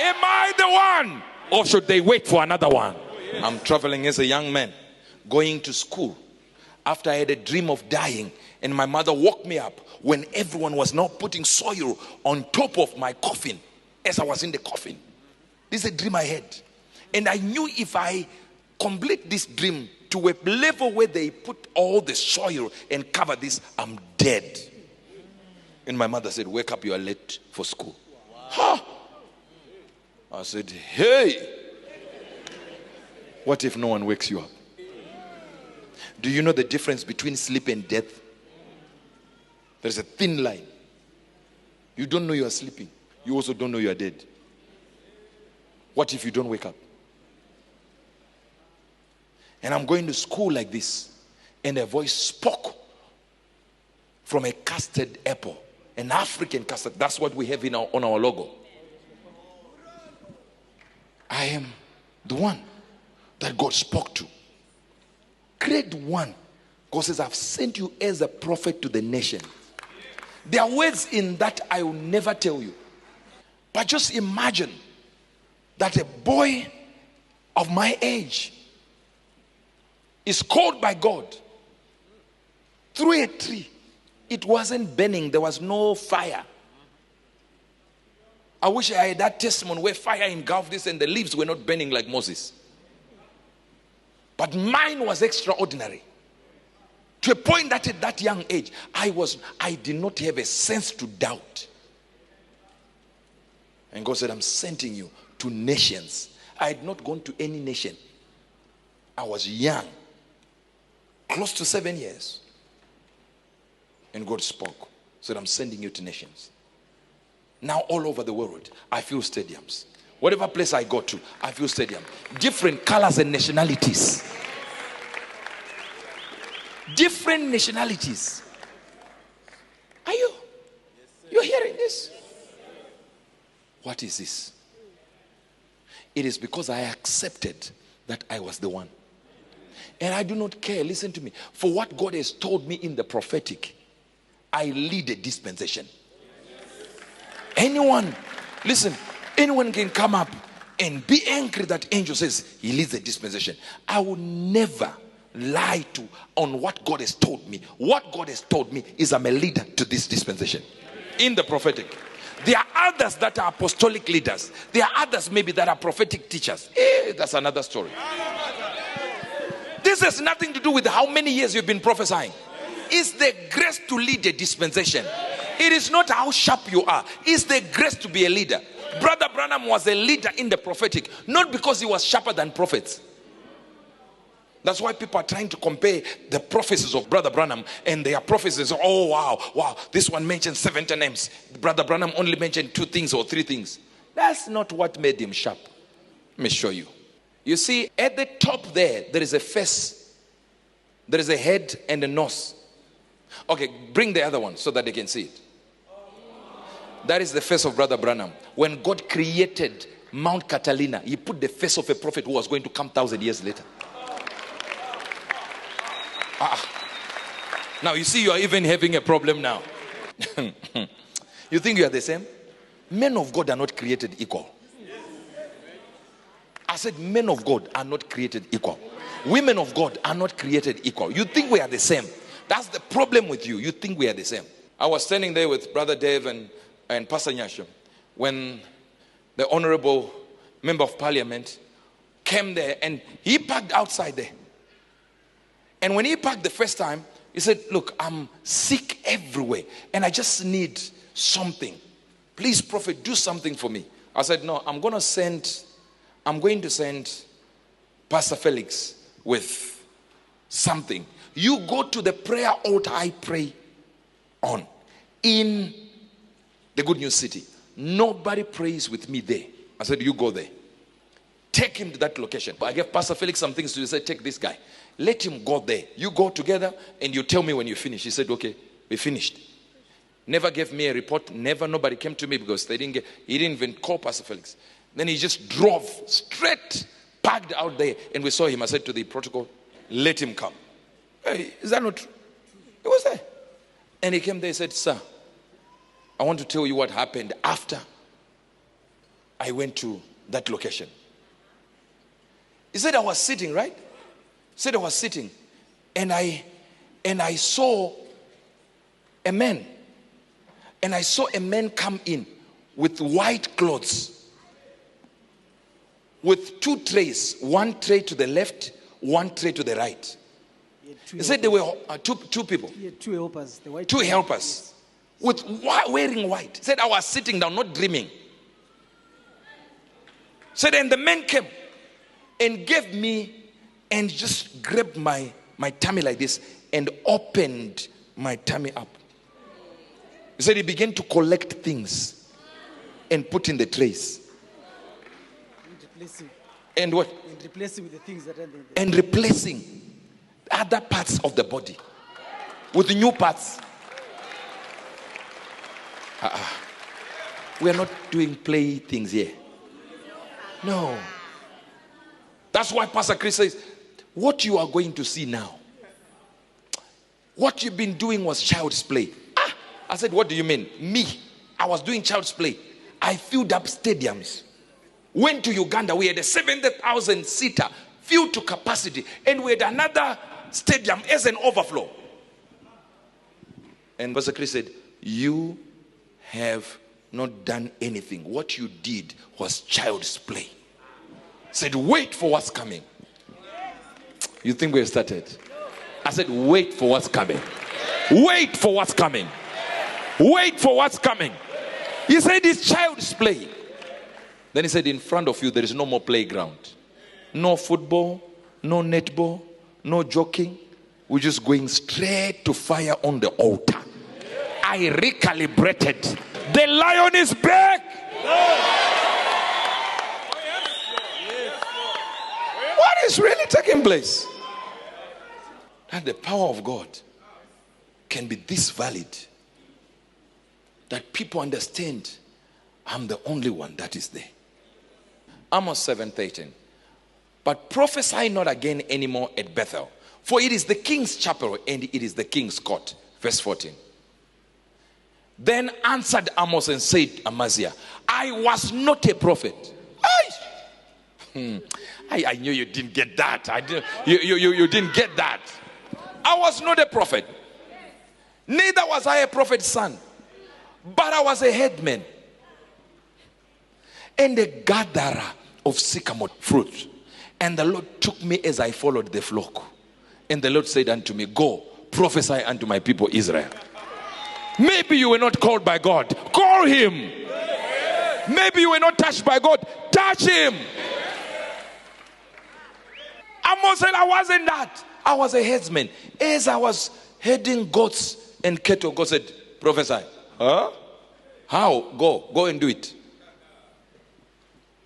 Am I the one? Or should they wait for another one? I'm traveling as a young man, going to school. After I had a dream of dying, and my mother woke me up when everyone was now putting soil on top of my coffin as I was in the coffin. This is a dream I had. And I knew if I complete this dream to a level where they put all the soil and cover this, I'm dead. And my mother said, wake up, you are late for school. Huh? I said, hey, what if no one wakes you up? Do you know the difference between sleep and death? There's a thin line. You don't know you are sleeping. You also don't know you are dead. What if you don't wake up? And I'm going to school like this, and a voice spoke from a custard apple, an African custard. That's what we have on our logo. I am the one that God spoke to. Grade 1, God says, I've sent you as a prophet to the nation. There are words in that I will never tell you. But just imagine that a boy of my age is called by God through a tree. It wasn't burning. There was no fire. I wish I had that testimony where fire engulfed this and the leaves were not burning like Moses. But mine was extraordinary. To a point that at that young age, I did not have a sense to doubt. And God said, I'm sending you to nations. I had not gone to any nation. I was young, close to 7 years. And God spoke, said, I'm sending you to nations. Now all over the world, I feel stadiums. Whatever place I go to, I feel stadium. Different colors and nationalities. Different nationalities. Are you? You're hearing this? What is this? It is because I accepted that I was the one. And I do not care, listen to me, for what God has told me in the prophetic. I lead a dispensation. Anyone, listen, anyone can come up and be angry that angel says he leads a dispensation. I will never lie on what God has told me. What God has told me is I'm a leader to this dispensation. In the prophetic. There are others that are apostolic leaders. There are others maybe that are prophetic teachers. That's another story. This has nothing to do with how many years you've been prophesying. It's the grace to lead a dispensation. It is not how sharp you are. It's the grace to be a leader. Brother Branham was a leader in the prophetic, not because he was sharper than prophets. That's why people are trying to compare the prophecies of Brother Branham and their prophecies. Oh, wow, this one mentioned 70 names. Brother Branham only mentioned 2 things or 3 things. That's not what made him sharp. Let me show you. You see, at the top there is a face. There is a head and a nose. Okay, bring the other one so that they can see it. That is the face of Brother Branham. When God created Mount Catalina, he put the face of a prophet who was going to come 1,000 years later. Now you see, you are even having a problem now. You think you are the same? Men of God are not created equal. I said men of God are not created equal. Women of God are not created equal. You think we are the same. That's the problem with you. You think we are the same. I was standing there with Brother Dave and Pastor Nyasho when the Honorable Member of Parliament came there, and he parked outside there. And when he parked the first time, he said, look, I'm sick everywhere and I just need something. Please, prophet, do something for me. I said, no, I'm going to send Pastor Felix with something. You go to the prayer altar I pray on in the Good News City. Nobody prays with me there. I said, you go there. Take him to that location. I gave Pastor Felix some things to do. He said, take this guy. Let him go there. You go together and you tell me when you finish. He said, okay, we finished. Never gave me a report. Never, nobody came to me because he didn't even call Pastor Felix. Then he just drove straight, parked out there, and we saw him. I said to the protocol, let him come. Hey, is that not true? He was there. And he came there and said, sir, I want to tell you what happened after I went to that location. He said I was sitting, right? He said I was sitting, and I saw a man. And I saw a man come in with white clothes, with 2 trays, 1 tray to the left, 1 tray to the right. He said there were two people. He had 2 helpers. The white 2 helpers with wearing white. He said I was sitting down, not dreaming. Said, and the man came and gave me and just grabbed my tummy like this and opened my tummy up. He said he began to collect things and put in the trays. And what? And replacing with the things that are there. And replacing other parts of the body with new parts. We are not doing play things here. No. That's why Pastor Chris says, what you are going to see now, what you've been doing was child's play. I said, what do you mean? Me, I was doing child's play. I filled up stadiums. Went to Uganda. We had a 70,000 seater filled to capacity. And we had another stadium as an overflow. And Pastor Chris said, you have not done anything. What you did was child's play. Said, wait for what's coming. You think we have started? I said, wait for what's coming. Wait for what's coming. Wait for what's coming. He said it's child's play. Then he said, in front of you there is no more playground. No football, no netball, no joking. We're just going straight to fire on the altar. I recalibrated. The lion is back. What is really taking place? That the power of God can be this valid, that people understand I'm the only one that is there. Amos 7:13. But prophesy not again anymore at Bethel, for it is the king's chapel and it is the king's court. Verse 14. Then answered Amos and said, Amaziah, I was not a prophet. I knew you didn't get that. You didn't get that. I was not a prophet. Neither was I a prophet's son. But I was a headman and a gatherer of sycamore fruit. And the Lord took me as I followed the flock. And the Lord said unto me, go, prophesy unto my people Israel. Maybe you were not called by God. Call him. Maybe you were not touched by God. Touch him. Amos said, I wasn't that. I was a headsman. As I was heading goats and cattle, God said, prophesy. Huh? How? Go and do it.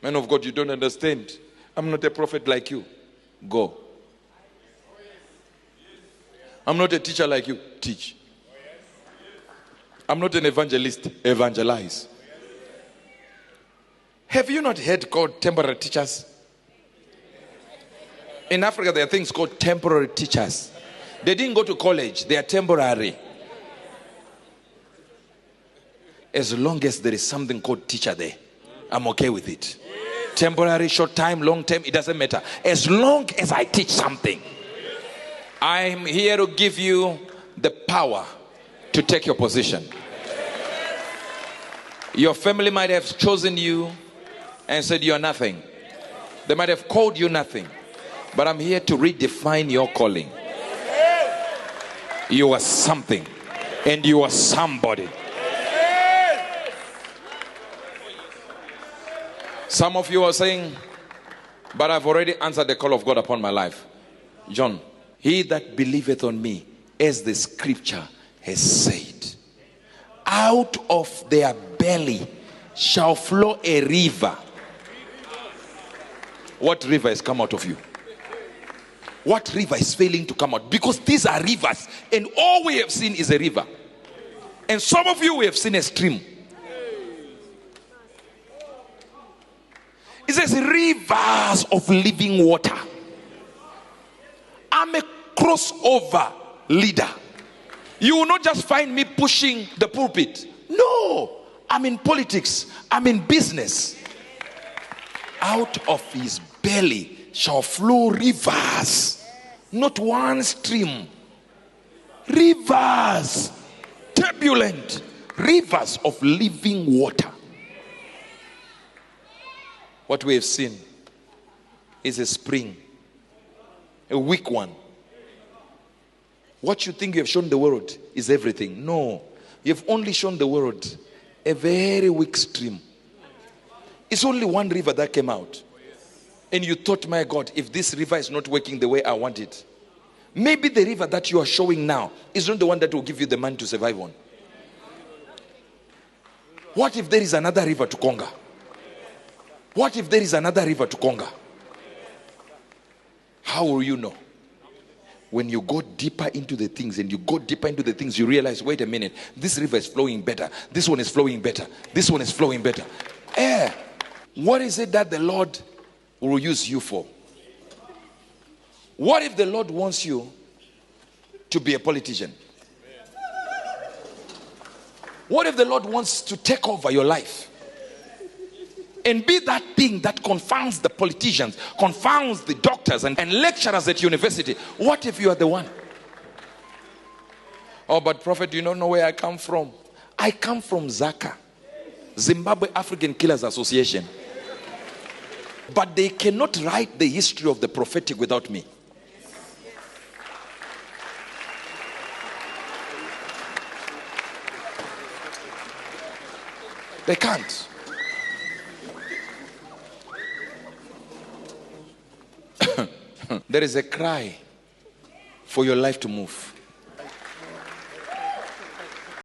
Man of God, you don't understand. I'm not a prophet like you. Go. I'm not a teacher like you. Teach. I'm not an evangelist. Evangelize. Have you not heard called temporary teachers? In Africa, there are things called temporary teachers. They didn't go to college. They are temporary. As long as there is something called teacher there, I'm okay with it. Temporary, short time, long term, it doesn't matter. As long as I teach something, I'm here to give you the power to take your position. Your family might have chosen you and said you are nothing. They might have called you nothing. But I'm here to redefine your calling. You are something. And you are somebody. Some of you are saying, but I've already answered the call of God upon my life. John, he that believeth on me, as the scripture has said, out of their belly shall flow a river. What river has come out of you? What river is failing to come out? Because these are rivers, and all we have seen is a river. And some of you, we have seen a stream. It says rivers of living water. I'm a crossover leader. You will not just find me pushing the pulpit. No, I'm in politics. I'm in business. Out of his belly shall flow rivers, not one stream. Rivers, turbulent rivers of living water. What we have seen is a spring, a weak one. What you think you have shown the world is everything. No, you have only shown the world a very weak stream. It's only one river that came out. And you thought, my God, if this river is not working the way I want it, maybe the river that you are showing now is not the one that will give you the money to survive on. What if there is another river to conquer? What if there is another river to conquer? How will you know? When you go deeper into the things and you go deeper into the things, you realize, wait a minute, this river is flowing better. This one is flowing better. This one is flowing better. What is it that the Lord will use you for? What if the Lord wants you to be a politician? What if the Lord wants to take over your life and be that thing that confounds the politicians, confounds the doctors and lecturers at university? What if you are the one? Oh, but prophet, you don't know where I come from. I come from Zaka, Zimbabwe African Killers Association. But they cannot write the history of the prophetic without me. They can't. There is a cry for your life to move.